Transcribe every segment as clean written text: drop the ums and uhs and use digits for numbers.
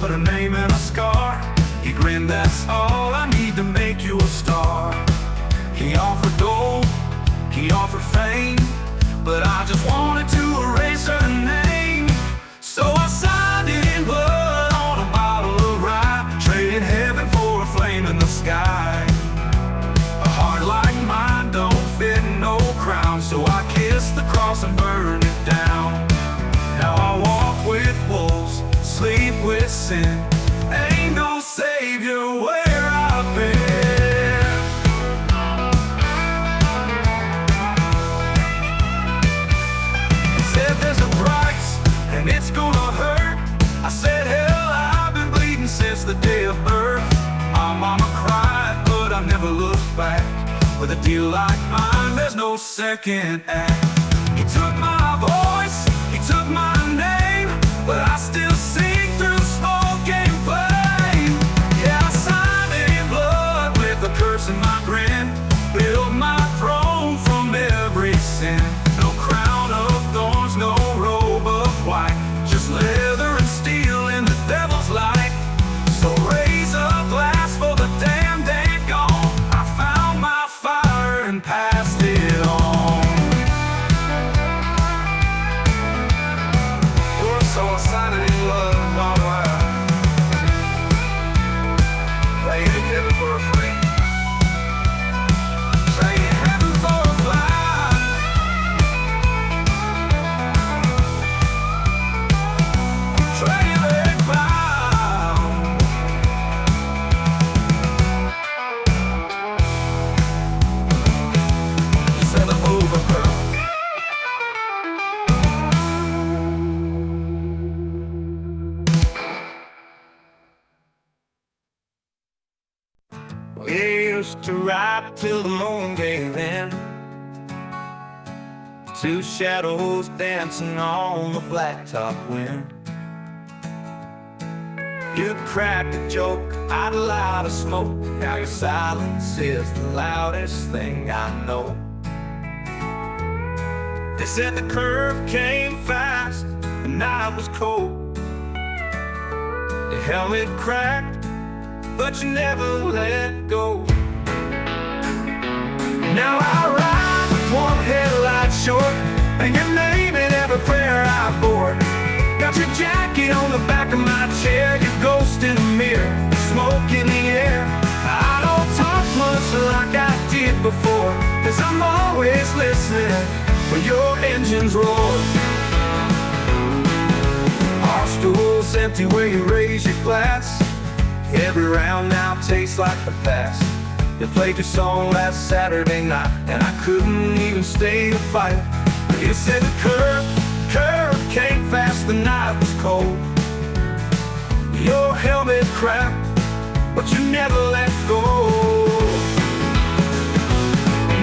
put a name in a scar. He grinned, that's all I need to make you a star. He offered gold, he offered fame, but I just wanted to erase her name. So I signed it in blood on a bottle of rye, trading heaven for a flame in the sky. A heart like mine don't fit no crown, so I kissed the cross and burned it down. Now I walk with wolves, sleep with sin. Ain't no savior where I've been. He said there's a price and it's gonna hurt. I said, hell, I've been bleeding since the day of birth. My mama cried, but I never looked back. With a deal like mine, there's no second act. He took my voice, he took my name, but I still sing through smoke and flame. Yeah, I signed it in blood with a curse in my grin. Built my throne from every sin. No crown of thorns, no robe of white, just leather and steel in the devil's light. So raise a glass for the damned and gone. I found my fire and passed it on. So I signed it in love, all right. Praying in heaven for a flame, praying in heaven for a fly. Praying let it climb. Said I'm over her. We used to ride till the moon gave in, two shadows dancing on the blacktop wind. You'd crack a joke, I'd light a smoke. Now your silence is the loudest thing I know. They said the curve came fast, the night was cold. The helmet cracked, but you never let go. Now I ride with one headlight short, and your name in every prayer I bore. Got your jacket on the back of my chair, your ghost in the mirror, smoke in the air. I don't talk much like I did before, 'cause I'm always listening for your engine's roar. Our stool's empty where you raise your glass. Every round now tastes like the past. You played your song last Saturday night, and I couldn't even stay to fight. You said the curve came fast, the night was cold. Your helmet cracked, but you never let go.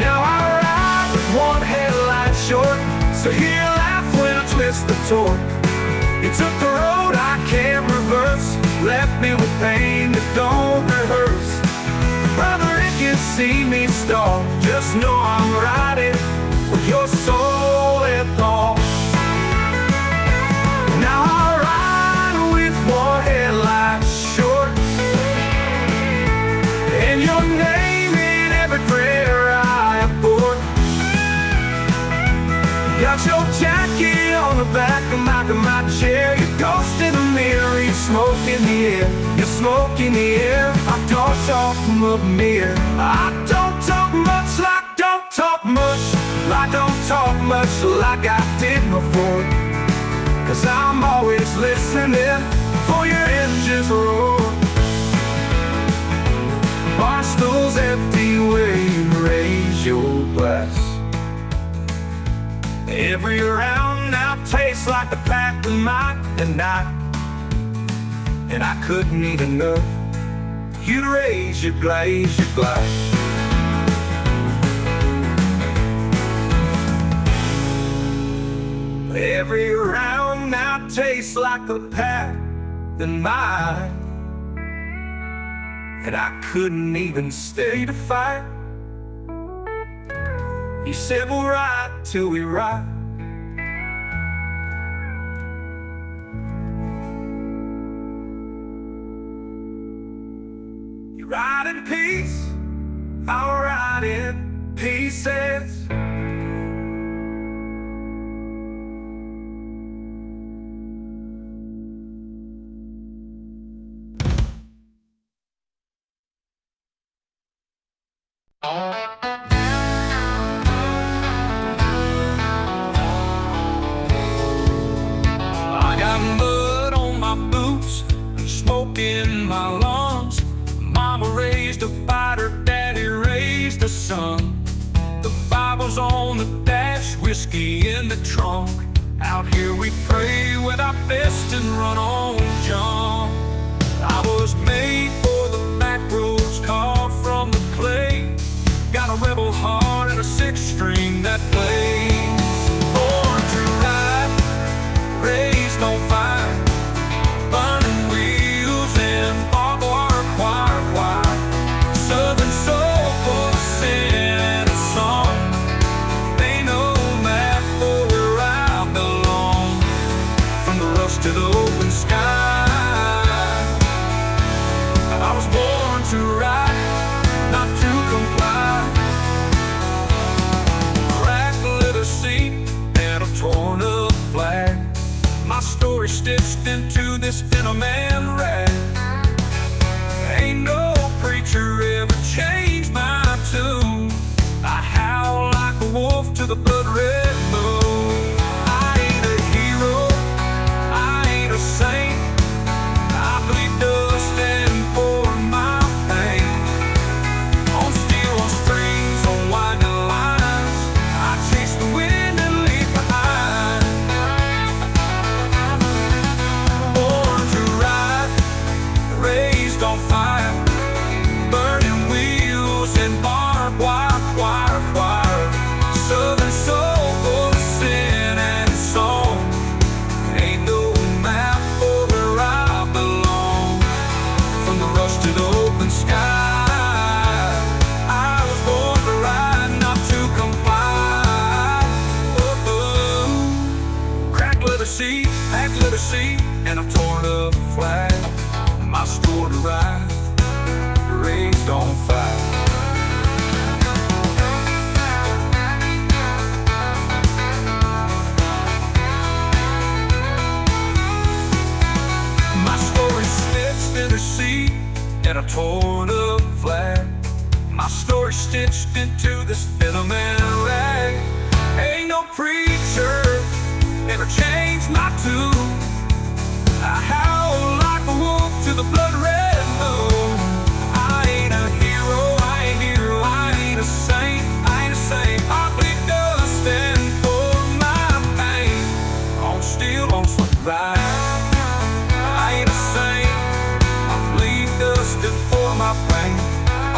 Now I ride with one headlight short, so hear you laugh when I twist the torque. You took the road I can't reverse, left me with pain that don't rehearse. Brother, if you see me stall, just know I'm riding with your soul at all. Now I ride with one headlight short, and your name in every prayer I abort. Got your jacket on the back of my chair, your ghost in the mirror, your smoke in the air, your smoke in the air. I don't talk much mirror. I don't talk much like don't talk much. I don't talk much like I did before, 'cause I'm always listening for your engines roar. Barstool's empty where you raise your glass. Every round now tastes like the pack of mine and I couldn't even know you'd raise your glass. Every round now tastes like a pack than mine, and I couldn't even stay to fight. You said we'll ride till we ride. ride in peace, I'll ride in pieces. I got mud on my boots and smoke in my lungs. Mama raised a fighter, daddy raised a son. The Bible's on the dash, whiskey in the trunk. Out here we pray with our fists and run on jump. I was made for the back roads, carved from the clay. Got a rebel heart and a six-string that plays. Born to ride, raised on fire, burning wheels and barbed wire. Southern soul full of sin and a song. Ain't no map for where I belong. From the rust to the open sky, I was born to ride, not to comply. Cracked leather seat and a torn up flag. My story stitched into this denim and rag. Ain't no preacher ever changed my tune. I howl like a wolf to the blood-red moon. I ain't a hero, I ain't a saint. I bleed dust and pour my pain. On steel, on strings, on winding lines, I chase the wind and leave behind. Born to ride, raised on fire, burning wheels and barbed wire. Southern soul full of sin and song. Ain't no map for where I belong. From the rush to the open sky, I was born to ride, not to comply. Cracked leather seat, packed leather seat, and a torn up flag. My story to ride, raised on fire. My story stitched in the seat and a torn up flag. My story stitched into this denim and rag. Ain't no preacher ever changed my tune. I howl like a wolf to the blood-red moon. I ain't a hero, I ain't a saint. I ain't a saint. I bleed dust and pour my pain. On steel, on slick ride. I ain't a saint. I bleed dust and pour my pain.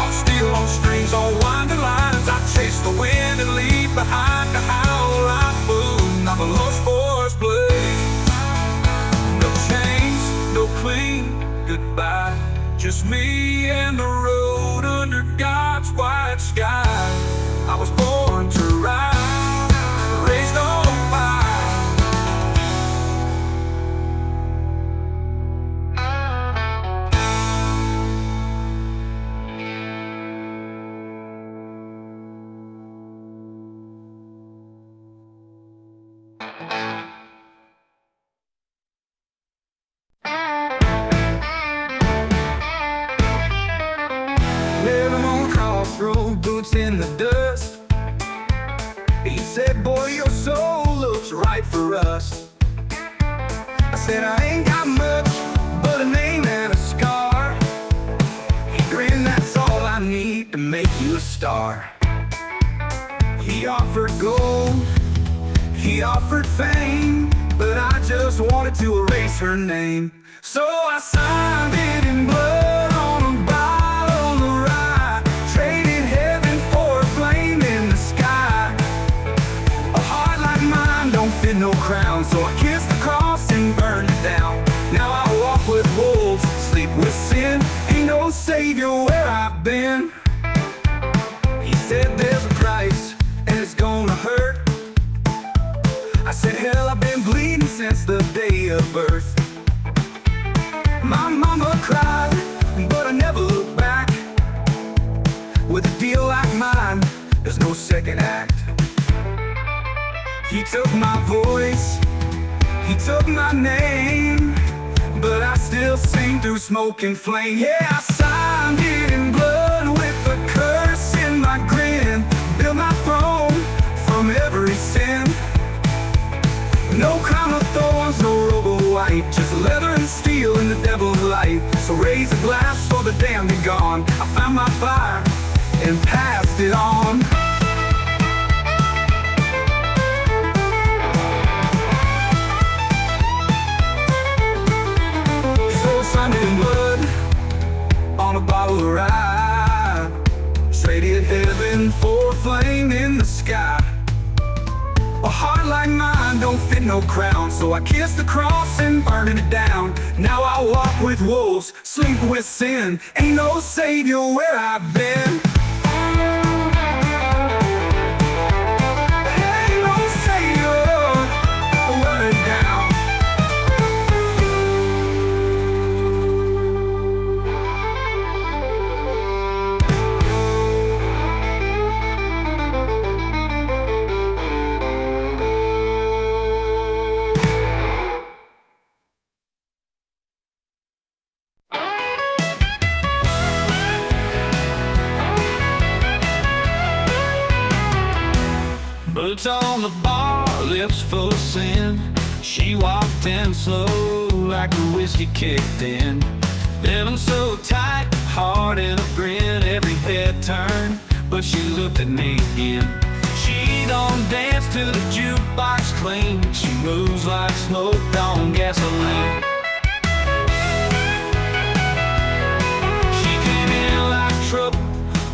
On steel, on strings, on winding lines, I chase the wind and leave behind the howl like moon. I'm a lost boy's blade. No chains, no clean goodbye. Just me and the road under God's white sky. I was born to ride, raised on fire. Living on a crossroad, boots in the dust. He said, boy, your soul looks right for us. I said, I ain't got much but a name and a scar. He grinned, that's all I need to make you a star. He offered gold, he offered fame, but I just wanted to erase her name. So I signed it in blood on a bottle of rye, traded heaven for a flame in the sky. A heart like mine don't fit no crown, so I kissed the cross and burned it down. Now I walk with wolves, sleep with sin. Ain't no savior where I've been. He said there's a price and it's gonna hurt. I said, hell, I've been bleeding since the day of birth. My mama cried, but I never looked back. second act. He took my voice, he took my name, but I still sing through smoke and flame. Yeah, I signed it in blood with a curse in my grin. Built my throne from every sin. No crown of thorns, no robe of white, just leather and steel in the devil's light. So raise a glass for the damned and gone. I found my fire and passed it on. So signed in blood on a bottle of rye, traded heaven for a flame in the sky. A heart like mine don't fit no crown, so I kissed the cross and burned it down. Now I walk with wolves, sleep with sin. Ain't no savior where I've been. Ain't no savior where it's down. Boots on the bar, lips full of sin. She walked in slow like the whiskey kicked in. Living so tight, heart in a grin. Every head turned, but she looked at me again. She don't dance to the jukebox clean. She moves like smoke on gasoline. She came in like trouble,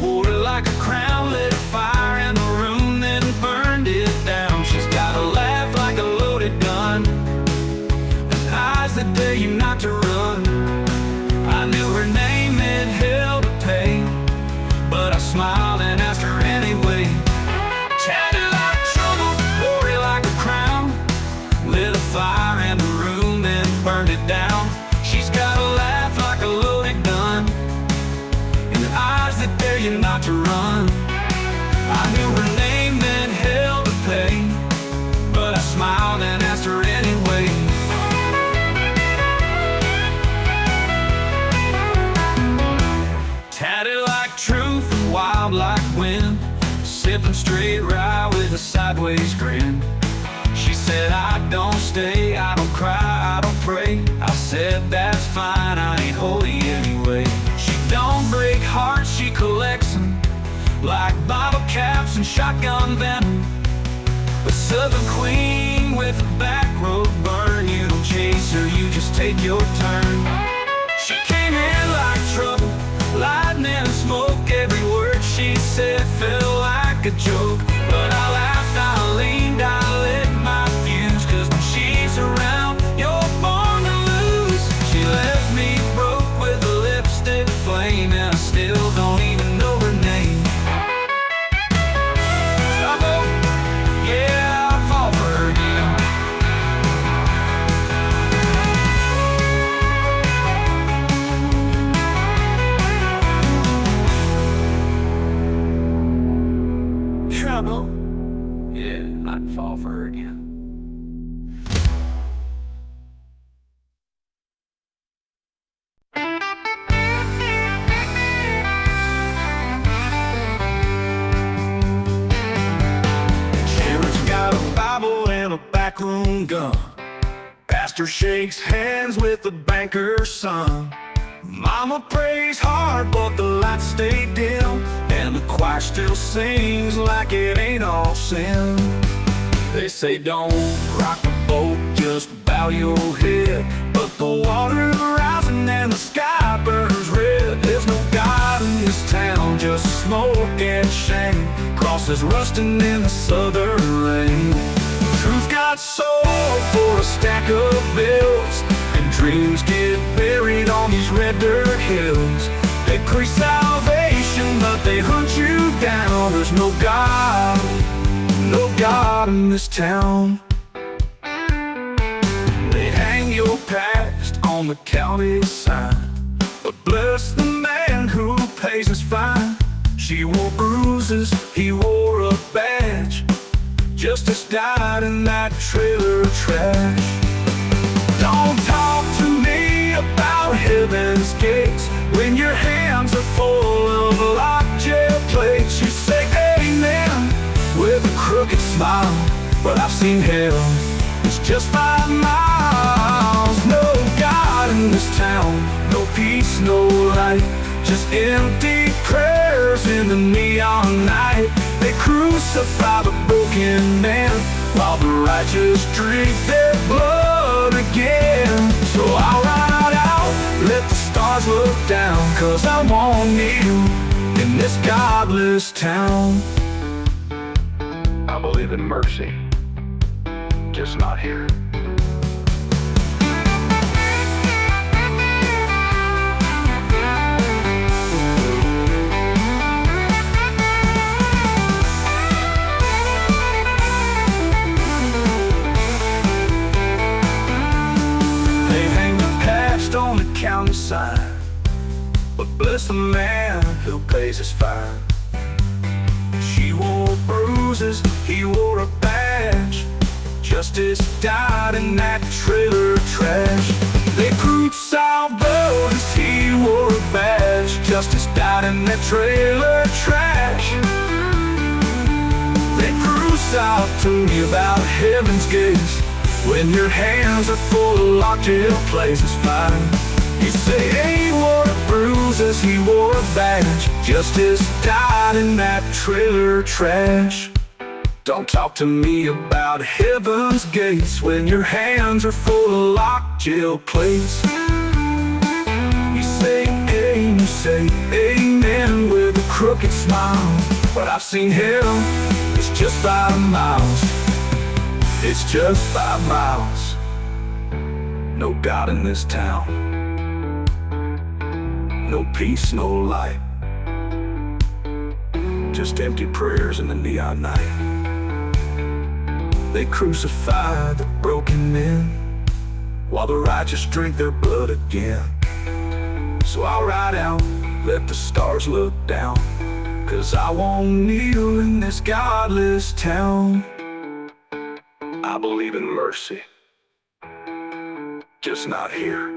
wore it like a crown, lit a fire in the room, then burned it down. She's got a laugh like a loaded gun, and eyes that dare you not to run. I knew her name meant hell to pay, but I smiled and asked her anyway. Chatted like trouble, wore it like a crown, lit a fire in the room, then burned it down. She's got a laugh like a loaded gun, and eyes that dare you not to run. I knew her name meant hell to pay, but I smiled and asked her anyway. Tatted like truth and wild like wind, sipping straight rye with a sideways grin. She said, I don't stay, I don't cry, I don't pray. I said, that's fine, I ain't holy anyway. She don't break hearts, she collects them, like bottle caps and shotgun venom. A southern queen with a back road burn. You don't chase her, you just take your turn. She came in like trouble, lightning and smoke. Every word she said felt like a joke, but I laughed, I leaned, I lit my fuse. Cause when she's around, you're born to lose. She left me broke with a lipstick flame, and I still don't even know her name. Trouble, yeah, I fall for her again. Trouble, yeah, I'd fall for her again. Sheriff's got a Bible and a backroom gun. Pastor shakes hands with the banker's son. Mama prays hard, but the lights stay dim, and the choir still sings like it ain't all sin. They say don't rock the boat, just bow your head, but the water is rising and the sky burns red. There's no God in this town, just smoke and shame. Crosses rusting in the southern rain. Truth got soul for a stack of bills, and dreams get buried on these red dirt hills. They preach salvation, but they hunt you down. There's no God in this town. They hang your past on the county sign, but bless the man who pays his fine. She wore bruises, he wore a badge. Justice died in that trailer of trash. Don't talk to me about heaven's gates when your hands are full of locked jail plates. You say amen with a crooked smile, but I've seen hell, it's just 5 miles. No God in this town, no peace, no light, just empty prayers in the neon night. They crucify the broken man while the righteous drink their blood again. So I'll ride out, let the stars look down, 'cause I won't need you in this godless town. I believe in mercy, just not here. They hang the past on the county sign, but bless the man who pays his fine. She wore bruises, he wore a badge. Justice died in that trailer of trash. They proved salvos, he wore a badge. Justice died in that trailer of trash. They cruise out to me about heaven's gates when your hands are full of locked jail places. Fine. You say he wore bruises, he wore a badge. Justice died in that trailer of trash. Don't talk to me about heaven's gates when your hands are full of locked jail plates. You say amen with a crooked smile, but I've seen hell, it's just 5 miles. It's just 5 miles. No God in this town, no peace, no light, just empty prayers in the neon night. They crucify the broken men while the righteous drink their blood again. So I'll ride out, let the stars look down, 'cause I won't kneel in this godless town. I believe in mercy, just not here.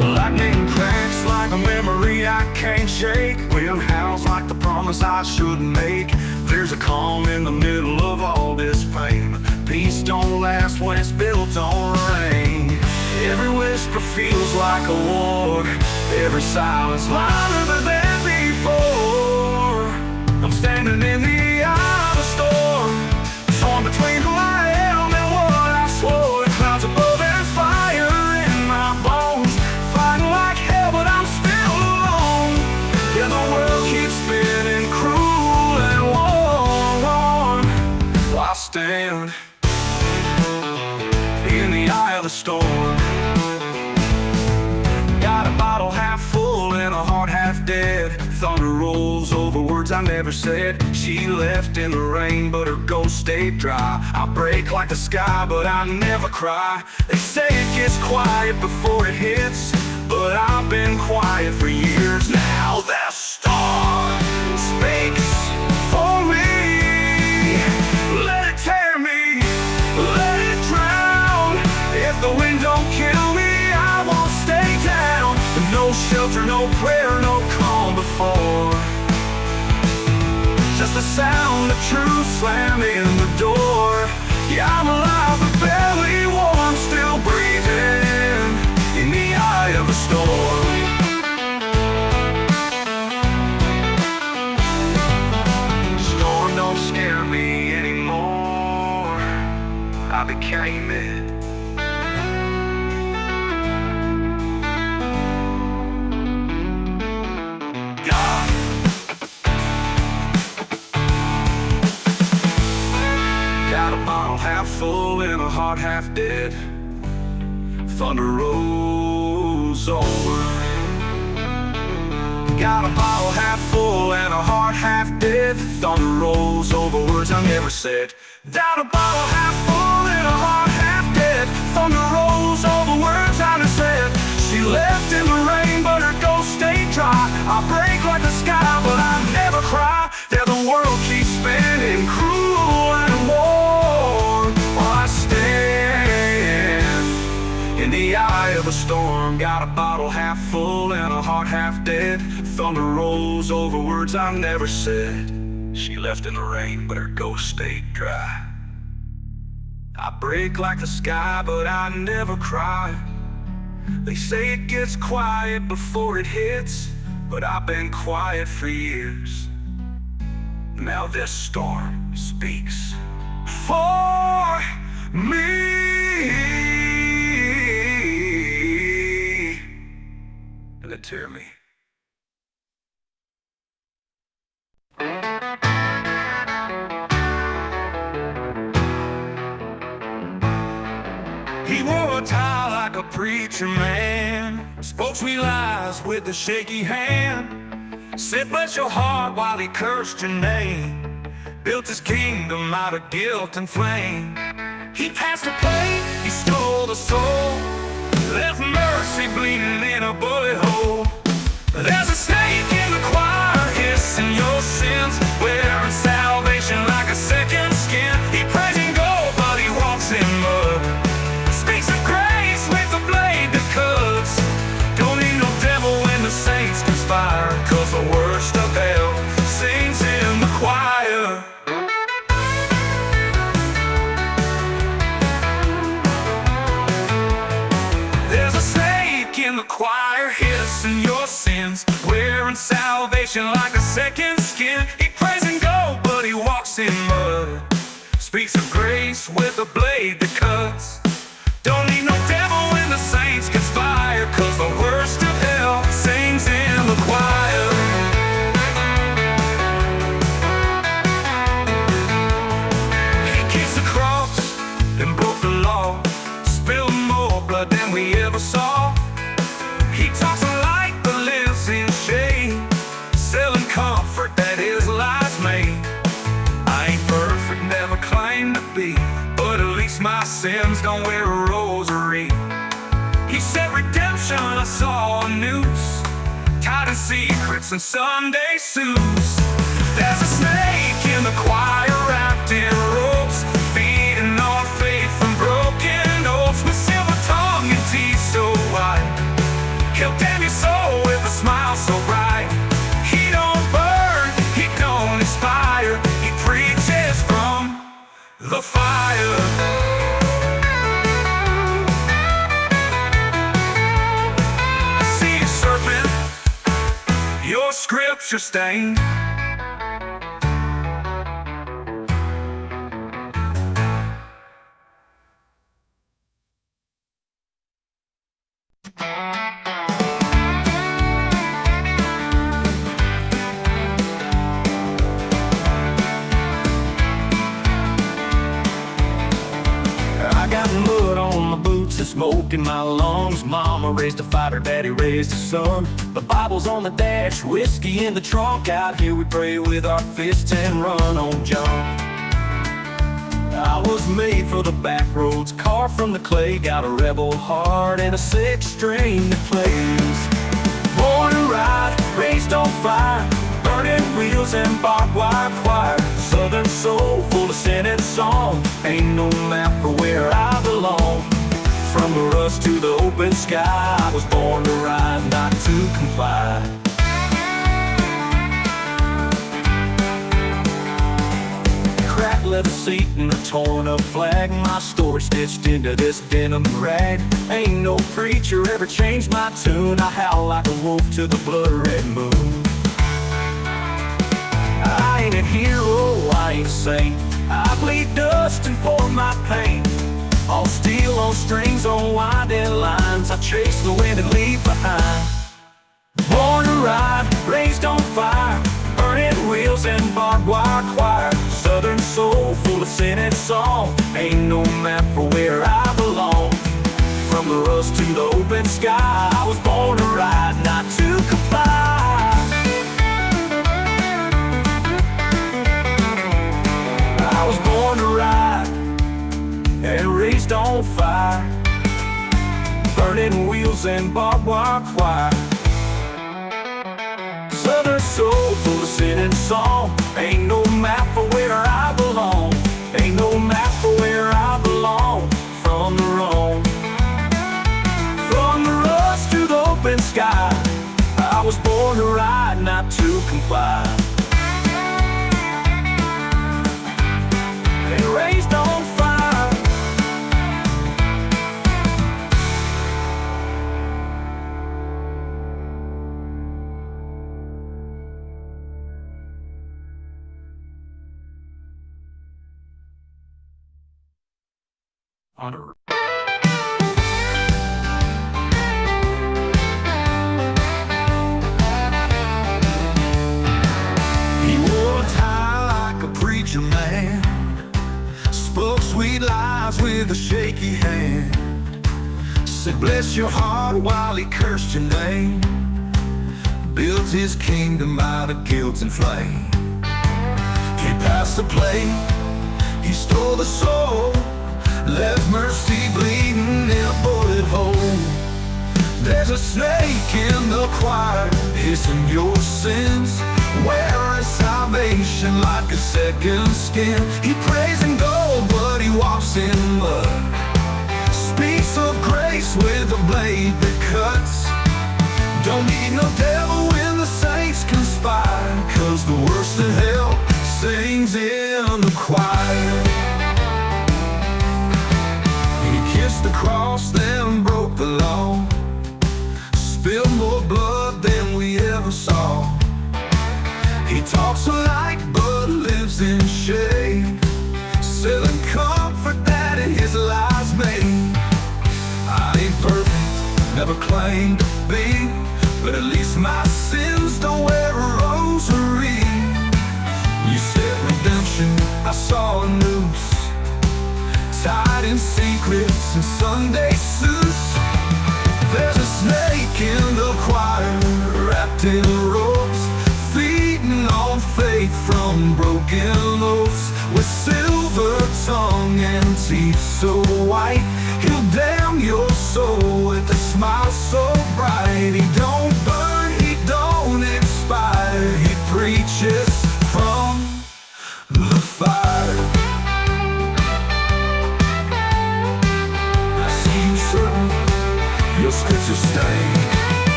Lightning cracks like a memory I can't shake. Wind howls like the promise I shouldn't make. There's a calm in the middle of all this pain. Peace don't last when it's built on rain. Every whisper feels like a war, every silence louder than before. I'm standing in the eye of a storm, torn between who I am and what I swore. Clouds above and fire in my bones, fighting like hell but I'm still alone. Yeah, the world keeps spinning cruel and warm. I stand in the eye of the storm. Got a bottle half full and a heart half dead. Thunder rolls over words I never said. She left in the rain but her ghost stayed dry. I break like the sky but I never cry. They say it gets quiet before it hits, but I've been quiet for years now. The star speaks for me. Let it tear me, let it drown. If the wind don't kill me, I won't stay down. No shelter, no prayer, no calm before. Just the sound of truth slamming the door. Yeah, I'm alive but barely warm, still breathing in the eye of a storm. Storm don't scare me anymore, I became it. Got a bottle half full and a heart half dead. Thunder rolls rolls over. Got a bottle half full and a heart half dead. Thunder rolls over words I never said. Down a bottle half full and a heart half dead. Thunder rolls over words I never said. She left in the rain, but her ghost stayed dry. I break like the sky, but I never cry. There the world keeps spinning, cruel and warm, while I stand in the eye of a storm. Got a bottle half full and a heart half dead. Thunder rolls over words I never said. She left in the rain, but her ghost stayed dry. I break like the sky, but I never cry. They say it gets quiet before it hits, but I've been quiet for years. Now this storm speaks for me. And it tear me. He wore a tie like a preacher man, spoke sweet lies with a shaky hand, said bless your heart while he cursed your name, built his kingdom out of guilt and flame. He passed the plate, he stole the soul, left mercy bleeding in a bullet hole. There's a snake in the choir hissing your sins, wearing salvation like a second skin. He prays in gold but he walks in mud, speaks of grace with the blade that cuts. Don't need no devil when the saints conspire, 'cause the worst of hell sings in the choir. There's a snake in the choir hissing your sins, wearing salvation like a second skin. He prays in gold but he walks in mud, speaks of grace with a blade that cuts. Don't need no devil when the saints conspire, 'cause the worst of hell sings in the choir. He kissed the cross and broke the law, spilled more blood than we ever saw. He talks a light but lives in shade, selling comfort that his lies made. I ain't perfect, never claimed to be, but at least my sins don't wear a rosary. He said redemption, I saw a noose, tied in secrets and Sunday suits. There's a snake in the choir wrapped in ropes, feeding on faith from broken oaks, with silver tongue and teeth so white. He'll damn your soul with a smile so bright. He don't burn, he don't inspire, he preaches from the fire. See a serpent, your scripture stained. I got mud on my boots and smoke in my lungs. Mama raised a fighter, daddy raised a son. The Bible's on the dash, whiskey in the trunk. Out here we pray with our fists and run on junk. I was made for the back roads, carved from the clay. Got a rebel heart and a six-string that plays. Born to ride, raised on fire, burning wheels and barbed wire choir. Southern soul full of sin and song, ain't no map for where I belong. From the rust to the open sky, I was born to ride, not to comply. Cracked leather seat and a torn up flag, my story stitched into this denim rag. Ain't no preacher ever changed my tune, I howl like a wolf to the blood-red moon. I ain't a hero, I ain't a saint, I bleed dust and pour my pain. All steel on strings on winding lines, I chase the wind and leave behind. Born to ride, raised on fire, burning wheels and barbed wire choir. Southern soul full of sin and song, ain't no map for where I belong. From us to the open sky. I was born to ride, not to comply. I was born to ride and raised on fire, burning wheels and barbed wire. Southern soul full of sin and song. Ain't no map for where I belong. Ain't no map for where I belong. From the roam, from the rust to the open sky, I was born to ride, not to comply. And raised on fire. Honor. He wore a tie like a preacher man, spoke sweet lies with a shaky hand, said bless your heart while he cursed your name, built his kingdom out of guilt and flame. He passed the plate, he stole the soul, left mercy bleeding in a bullet hole. There's a snake in the choir, hissing your sins, wearing salvation like a second skin. He prays in gold, but he walks in mud, speaks of grace with a blade that cuts. Don't need no devil when the saints conspire, 'cause the worst of hell sings in the choir. Kissed the cross, then broke the law, spilled more blood than we ever saw. He talks a light but lives in shade, selling comfort that his lies made. I ain't perfect, never claimed to be, but at least my sins don't wear a rosary. You said redemption, I saw a noose, tied in secrets and Sunday suits. There's a snake in the choir, wrapped in ropes, feeding on faith from broken oaths. With silver tongue and teeth so white, he'll damn your soul with a smile so bright. He don't burn, he don't expire, he preaches from the fire. Your scriptures stay.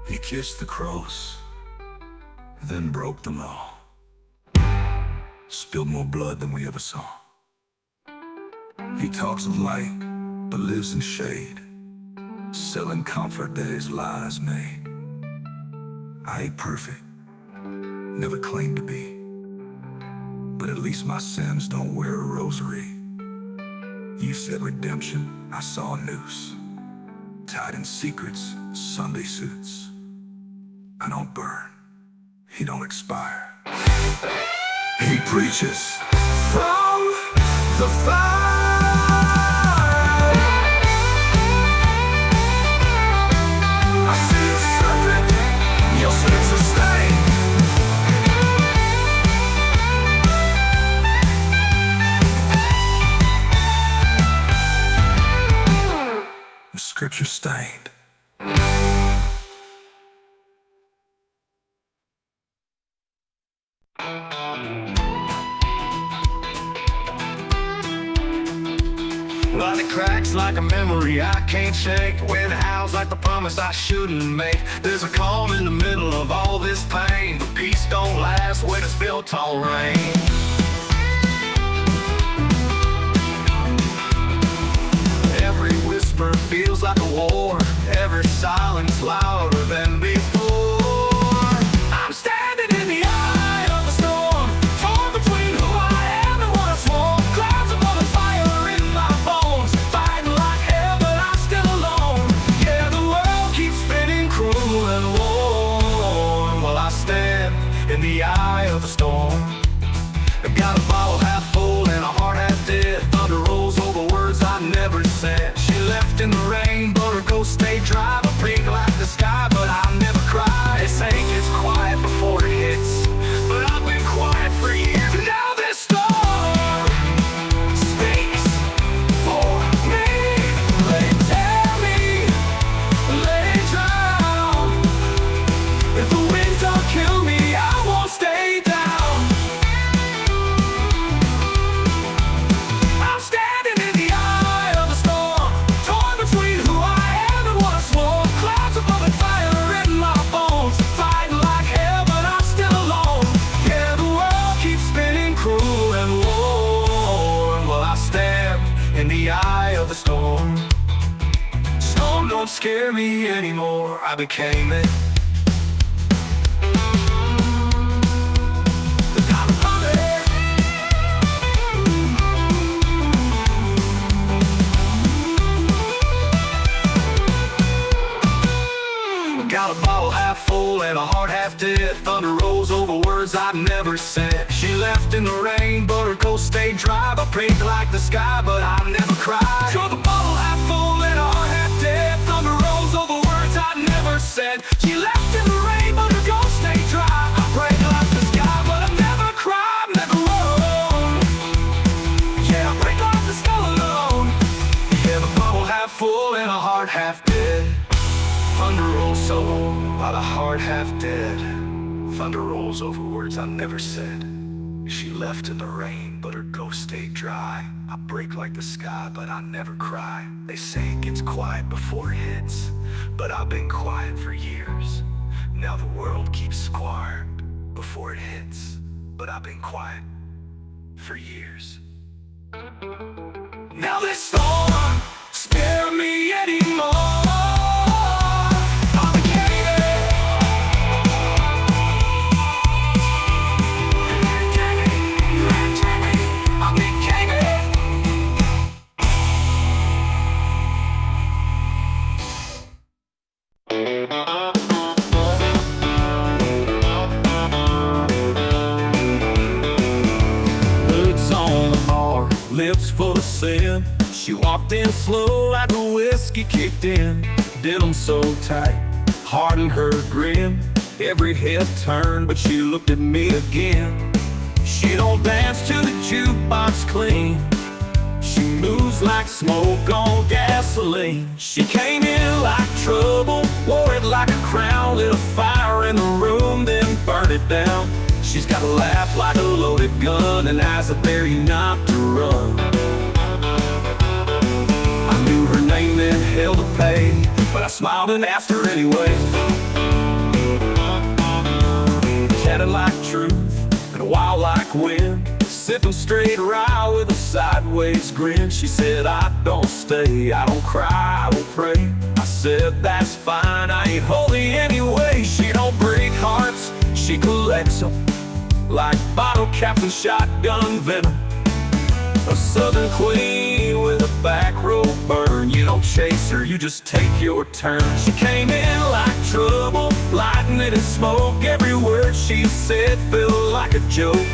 He kissed the cross, then broke the law, spilled more blood than we ever saw. He talks of light, but lives in shade, selling comfort that his lies made. I ain't perfect, never claimed to be, but at least my sins don't wear a rosary. You said redemption, I saw a noose, tied in secrets, Sunday suits. I don't burn, he don't expire. He preaches from the fire. I see a serpent, your sins are stained. The scripture stained. Body cracks like a memory I can't shake, when it howls like the promise I shouldn't make. There's a calm in the middle of all this pain, but peace don't last when it's built on rain. Every whisper feels like a war, every silence louder than before. scare me anymore. I became it. The kind of hunter. Got a bottle half full and a heart half dead. Thunder rolls over words I've never said. She left in the rain, but her coast stayed dry. I prayed like the sky, but I never cried. You're the bottle half full and a heart half dead. Thunder rolls over words I never said. She left in the rain, but her coast stayed dry. I prayed like the sky, but I never cried, never alone. Yeah, I prayed like the sky alone. Yeah, the bottle half full and a heart half dead. Thunder rolls over while the heart half dead. Thunder rolls over words I never said. She left in the rain, but her ghost stayed dry. I break like the sky, but I never cry. They say it gets quiet before it hits, but I've been quiet for years. Now the world keeps quiet before it hits, but I've been quiet for years. Now this storm spare me anymore. Lips full of sin. She walked in slow like the whiskey kicked in. Did 'em so tight, heart in her grin. Every head turned, but she looked at me again. She don't dance to the jukebox clean. She moves like smoke on gasoline. She came in like trouble, wore it like a crown. Lit a fire in the room, then burned it down. She's got a laugh like a loaded gun, and eyes that dare you not to run. I knew her name then hell to pay, but I smiled and asked her anyway. Chatted like truth and wild like wind, sipping straight rye with a sideways grin. She said, I don't stay, I don't cry, I don't pray. I said, that's fine, I ain't holy anyway. She don't break hearts, she collects them like bottle caps and shotgun venom. A southern queen with a back row burn. You don't chase her, you just take your turn. She came in like trouble, lightning and smoke. Every word she said felt like a joke,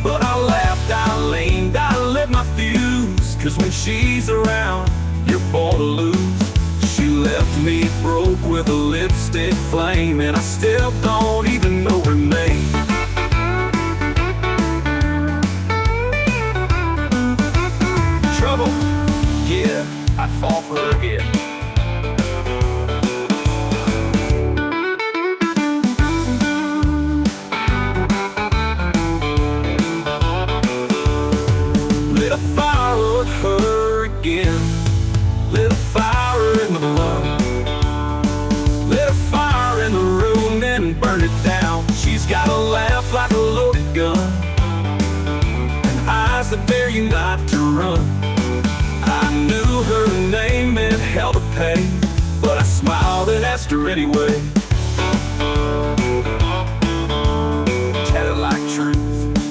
but I laughed, I leaned, I lit my fuse. Cause when she's around, you're born to lose. She left me broke with a lipstick flame, and I still don't even know her name. Trouble, yeah, I'd fall for her again. Lit a fire with her again. Lit a fire in the blood. Lit a fire in the room, then burned it down. She's got a laugh like a loaded gun, and eyes that dare you not to run. I knew her name meant hell to pay, but I smiled and asked her anyway. Chatted like truth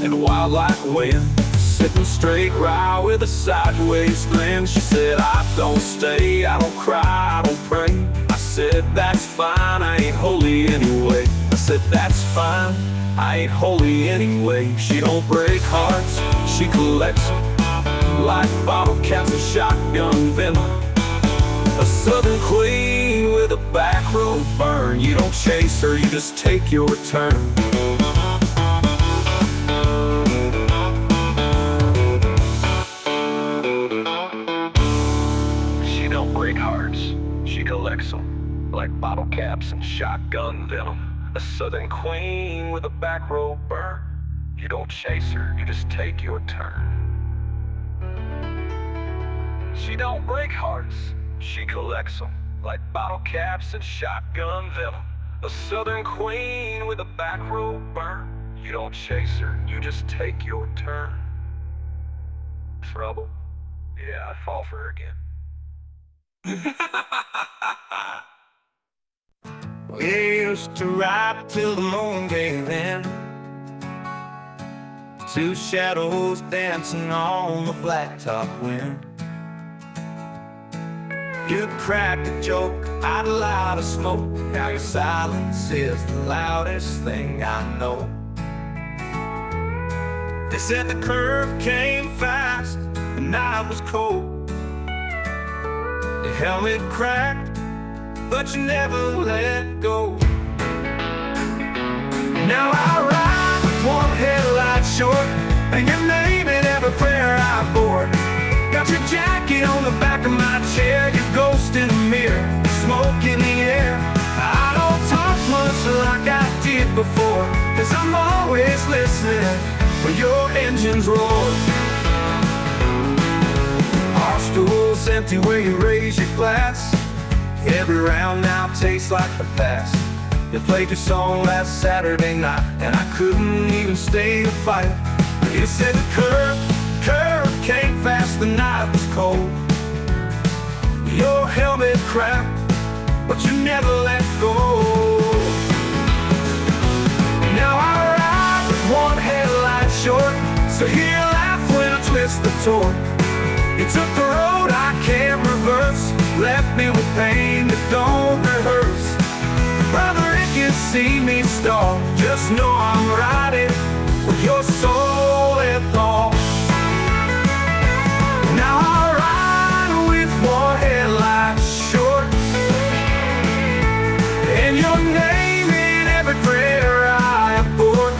and wild like wind, sipping straight rye with a sideways grin. She said, I don't stay, I don't cry, I don't pray. I said, that's fine, I ain't holy anyway. I said, that's fine, I ain't holy anyway. She don't break hearts, she collects them like bottle caps and shotgun venom. A southern queen with a back row burn. You don't chase her, you just take your turn. She don't break hearts, she collects them like bottle caps and shotgun venom. A southern queen with a back row burn. You don't chase her, you just take your turn. She don't break hearts, she collects them like bottle caps and shotgun venom. A southern queen with a back row burn. You don't chase her, you just take your turn. Trouble, yeah, I'd fall for her again. We used to ride till the moon gave in, two shadows dancing on the blacktop wind. You'd crack a joke, I'd allow to smoke. Now your silence is the loudest thing I know. They said the curve came fast, the night was cold. Your helmet cracked, but you never let go. Now I ride with one headlight short, and your name in every prayer I bore. Got your jacket on the back of my chair, your ghost in the mirror, smoke in the air. I don't talk much like I did before, 'cause I'm always listening for your engine's roar. Our stool's empty where you raise your glass. Every round now tastes like the past. You played your song last Saturday night, and I couldn't even stay to fight. You said the curve came fast, the night was cold. Your helmet cracked, but you never let go. Now I ride with one headlight short, so hear you laugh when I twist the torque. You took the road I can't reverse, left me with pain that don't rehearse. Brother, if you see me stall, just know I'm riding with your soul at all. Now I ride with one headlight short, and your name in every prayer I abort.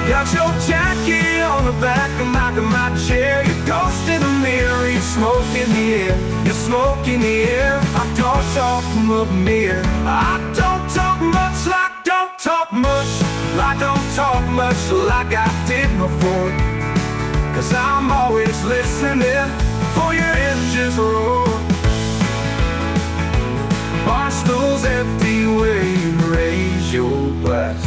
Got your jacket on the back of my chair, your ghost in the mirror, your smoke in the air, your smoke in the air. I don't talk much near. I don't talk much like don't talk much, like don't talk much like I did before. 'Cause I'm always listening for your engines roar. Barstool's empty where you raise your glass.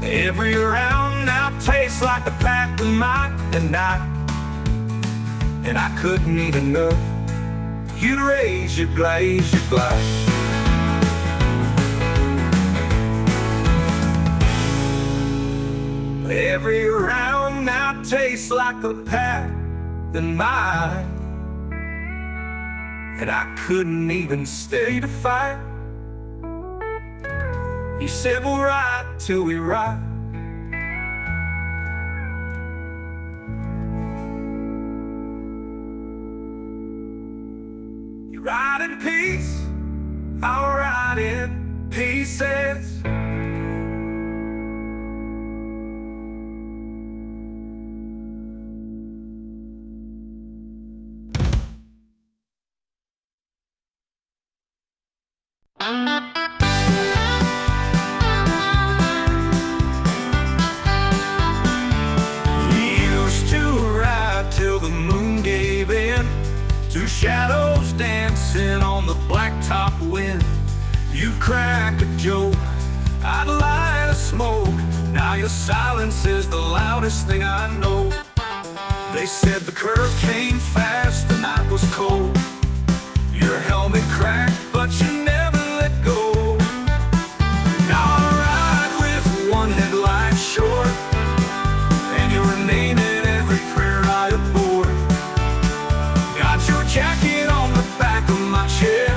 Every round now tastes like the pack of my night, and I couldn't even know you'd raise your glass. Every round now tastes like a pack than mine, and I couldn't even stay to fight. You said we'll ride till we ride. You ride in peace, I'll ride in pieces. Two shadows dancing on the blacktop wind. You crack a joke, I'd light a smoke. Now your silence is the loudest thing I know. They said the curve came fast, the night was cold. Your helmet cracked, but you never let go. Now I ride with one headlight short, and you remain in every prayer I abhor. Got your jacket on the back of my chair,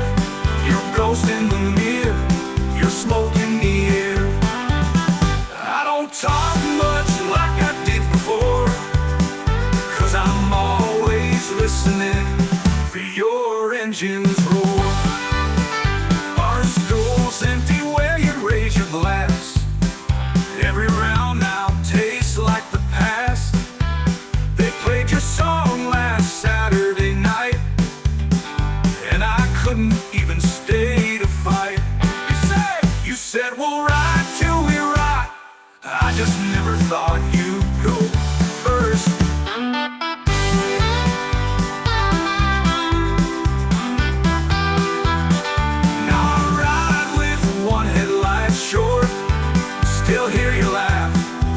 your ghost in the mirror, your smoke in the air. I don't talk much like I did before, 'cause I'm always listening for your engines roar. Our stool's empty where you raise your glass. Every round now tastes like the past. They played your song last Saturday night, and I couldn't even stay to fight. You said we'll ride till we ride. I just never thought you'd go first. Now I ride with one headlight short, still hear you laugh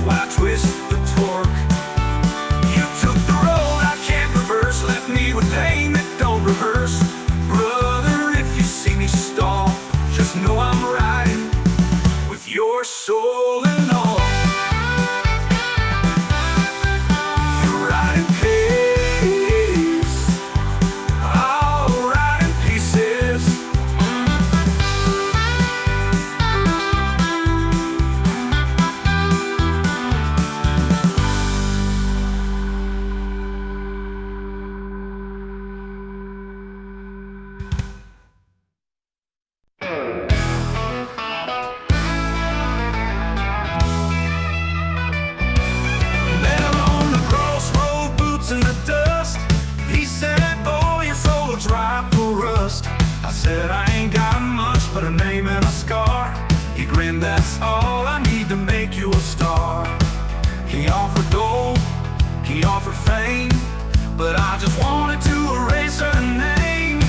when I twist the torque. You took the road I can't reverse, left me Said I ain't got much but a name and a scar. He grinned, that's all I need to make you a star. He offered gold, he offered fame, but I just wanted to erase her name.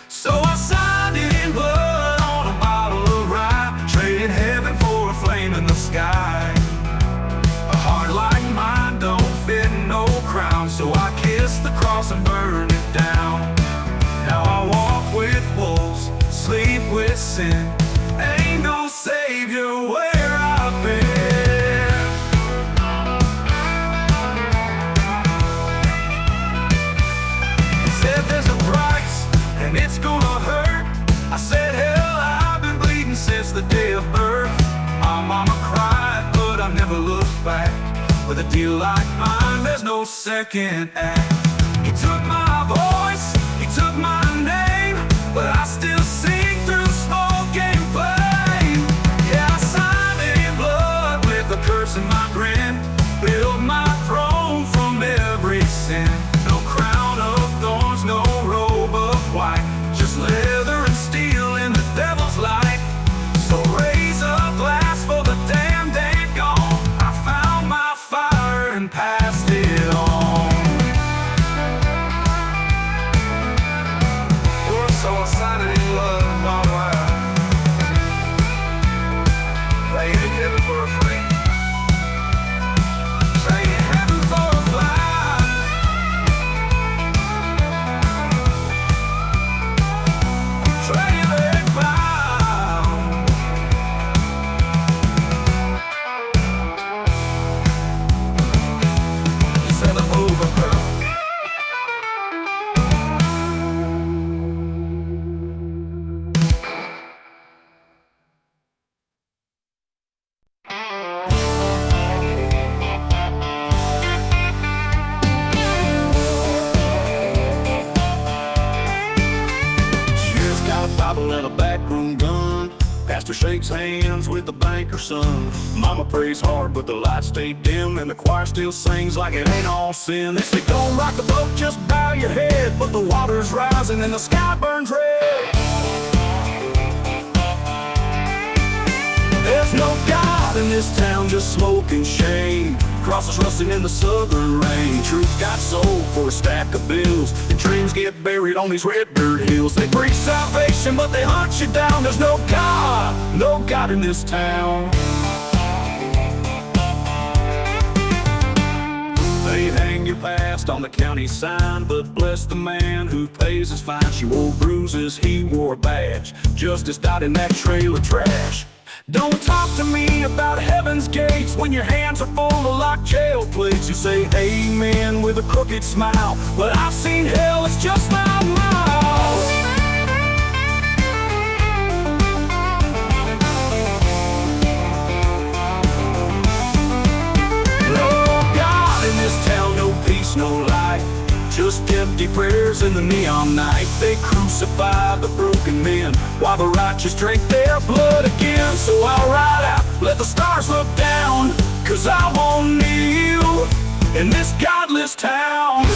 So I signed it in blood on a bottle of rye, traded heaven for a flame in the sky. A heart like mine don't fit no crown, so I kissed the cross and burned it down. Now I walk with wolves, sleep with sin. Ain't no savior where I've been. He said there's a price and it's gonna hurt. I said hell, I've been bleeding since the day of birth. My mama cried but I never looked back. With a deal like mine there's no second act. He took my voice, he took my name, but I still sing through smoke and flame. Yeah, I signed it in blood with a curse in my grin. Built my throne from every sin. No crown of thorns, no robe of white, just leather and steel in the devil's light. So raise a glass for the damned and gone. I found my fire and passed it on. So I signed it in blood, my wife. Traded heaven for a flame. Traded heaven for a fly. Traded it bound. Said I'm over her. Bible and a backroom gun. Pastor shakes hands with the banker's son. Mama prays hard but the lights stay dim, and the choir still sings like it ain't all sin. They say don't rock the boat, just bow your head, but the water's rising and the sky burns red. There's no God in this town, just smoke and shame. Crosses rusting in the southern rain. Truth got sold for a stack of bills, and dreams get buried on these red dirt hills. They preach salvation but they hunt you down. There's no God in this town. They hang your past on the county sign, but bless the man who pays his fine. She wore bruises, he wore a badge. Justice died in that trail of trash. Don't talk to me about heaven's gates when your hands are full of locked jail plates. You say amen with a crooked smile, but I've seen hell, it's just my mouth. No God in this town, no peace, no light, just empty prayers in the neon night. They crucify the broken men while the righteous drink their blood again. So I'll ride out, let the stars look down, 'cause I won't kneel in this godless town.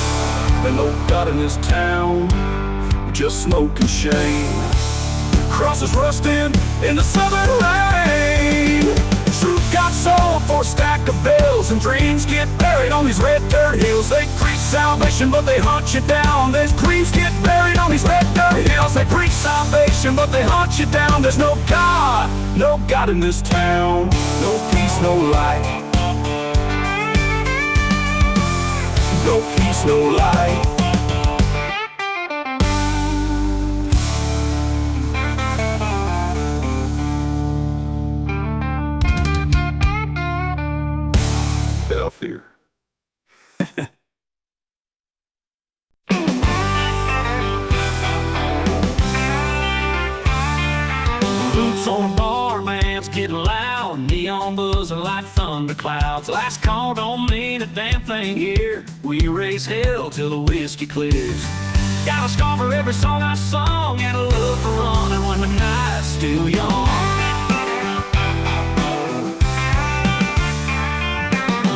There's no God in this town, just smoke and shame. Crosses rusting in the southern rain. Truth got sold for a stack of bills, and dreams get buried on these red dirt hills. They preach salvation but they hunt you down. These dreams get buried on these red dirt hills. They preach salvation but they hunt you down. There's no God in this town. No peace, no light. No peace, no light. Fear. Boots on a bar, man's getting loud. Neon buzzing like thunder clouds. Last call don't mean a damn thing here. We raise hell till the whiskey clears. Got a scar for every song I sung, and a love for running when the night's still young.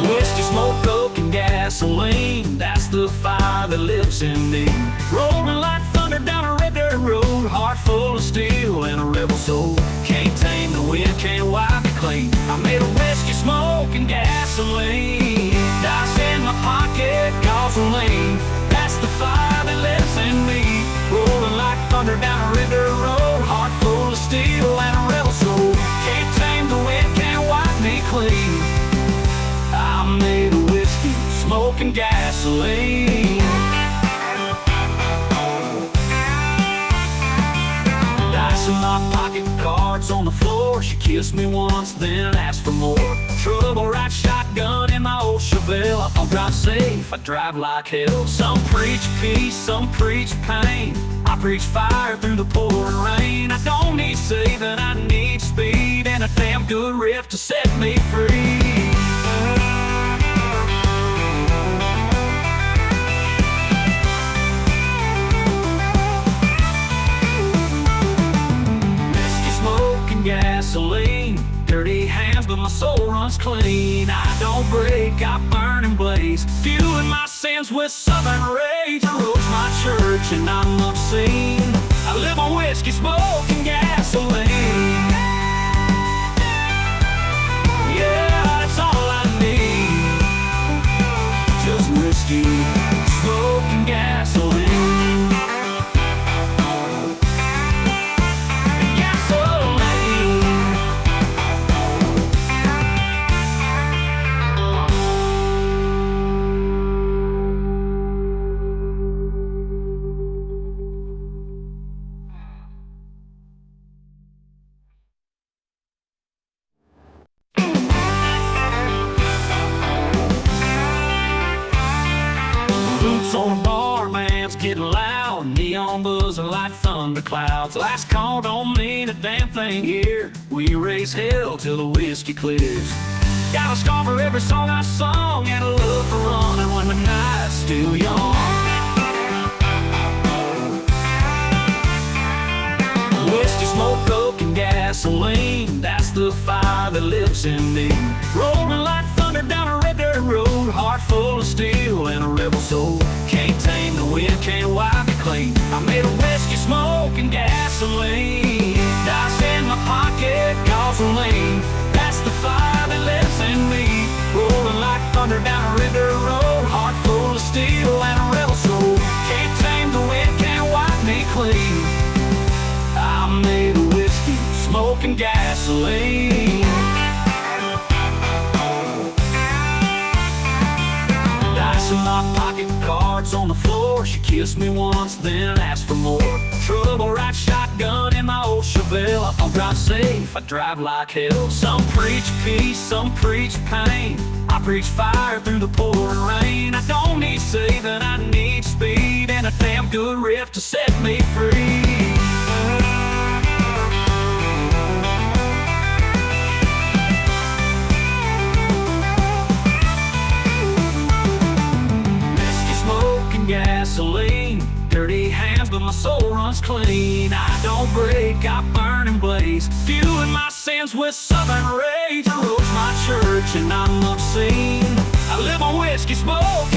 Whiskey, smoke, coke, and gasoline, that's the fire that lives in me. Rolling like thunder down a red dirt road, heart full of soul. Can't tame the wind, can't wipe it clean. I made a whiskey, smoke, and gasoline. Dice in my pocket, gasoline. That's the fire that lives in me. Rolling like thunder down a river road. Heart full of steel and a rebel soul. Can't tame the wind, can't wipe me clean. I made a whiskey, smoke, and gasoline. Dice in my pocket, cards on the floor. She kissed me once, then asked for more. Trouble right shotgun in my old Chevelle. I don't drive safe, I drive like hell. Some preach peace, some preach pain. I preach fire through the pouring rain. I don't need saving, I need speed, and a damn good riff to set me free. Gasoline, dirty hands, but my soul runs clean. I don't break, I burn and blaze, fueling my sins with southern rage. I roach my church and I'm obscene. I live on whiskey, smoke, and gasoline. Yeah, that's all I need. Just whiskey, smoke, and gasoline. Boots on a bar, man's getting loud. Neon buzz are like thunderclouds. Last call don't mean a damn thing here. We raise hell till the whiskey clears. Got a scar for every song I sung, and a love for running when the night's still young. Whiskey, smoke, coke, and gasoline. That's the fire that lives in me. Rolling like thunder down a red dirt road. Heart full of steel and a rebel soul. Can't tame the wind, can't wipe it clean. I made a whiskey, smoke, and gasoline. Dice in my pocket, gasoline. That's the fire that lives in me. Rolling like thunder down a river road. Heart full of steel and a rebel soul. Can't tame the wind, can't wipe me clean. I made a whiskey, smoke, and gasoline. Dice in my pocket, cards on the floor. She kissed me once, then asked for more. Trouble right shotgun in my old Chevelle. I don't drive safe, I drive like hell. Some preach peace, some preach pain. I preach fire through the pouring rain. I don't need saving, I need speed, and a damn good riff to set me free. Gasoline, dirty hands, but my soul runs clean. I don't break, I burn and blaze, fueling my sins with southern rage. I roach my church and I'm obscene. I live on whiskey, smoke,